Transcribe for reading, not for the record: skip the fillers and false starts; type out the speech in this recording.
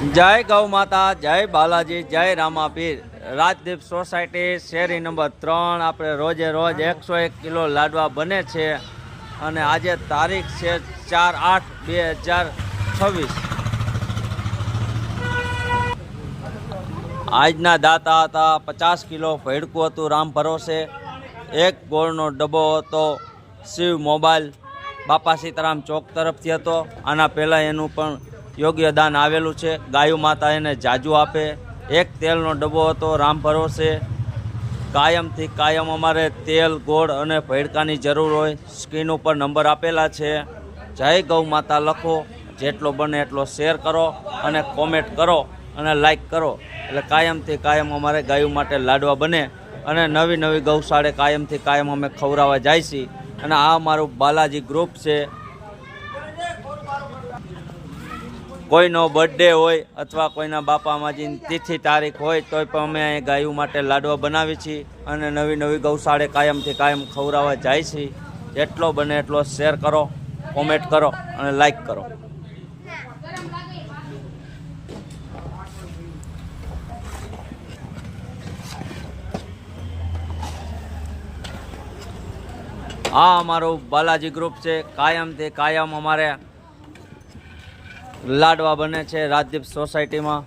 जय गौ माता, जय बालाजी, जय रामापीर। राजदीप सोसायटी શેરી નંબર 3 આપણે રોજે રોજ 101 કિલો લાડવા બને છે અને આજે તારીખ છે 4/8/2026। આજના દાતા હતા 50 કિલો ભેડકું હતું રામ ભરોસે, એક ગોળનો ડબ્બો હતો શિવ મોબાઈલ બાપા સીતારામ ચોક તરફથી હતો। આના પહેલાં એનું પણ યોગ્ય દાન આવેલું છે, ગાયું માતા એને જાજુ આપે। એક તેલનો ડબ્બો હતો રામ ભરોસે। કાયમથી કાયમ અમારે તેલ ગોળ અને ભેડકાની જરૂર હોય। સ્ક્રીન ઉપર નંબર આપેલા છે। જય ગૌ માતા લખો, જેટલો બને એટલો શેર કરો અને કોમેન્ટ કરો અને લાઈક કરો, એટલે કાયમથી કાયમ અમારે ગાયું માટે લાડવા બને અને નવી નવી ગૌશાળે કાયમથી કાયમ અમે ખવડાવવા જાય છીએ। અને આ અમારું બાલાજી ગ્રુપ છે। કોઈનો બર્થડે હોય અથવા કોઈના બાપા માજીની તિથિ તારીખ હોય તોય પણ અમે અહીં ગાયું માટે લાડવા બનાવીએ છીએ અને નવી નવી ગૌશાળે કાયમથી કાયમ ખવડાવવા જાય છીએ। જેટલો બને એટલો શેર કરો, કોમેન્ટ કરો અને લાઈક કરો। આ અમારું બાલાજી ગ્રુપ છે। કાયમથી કાયમ અમારે લાડવા બને છે રાજદીપ સોસાયટીમાં।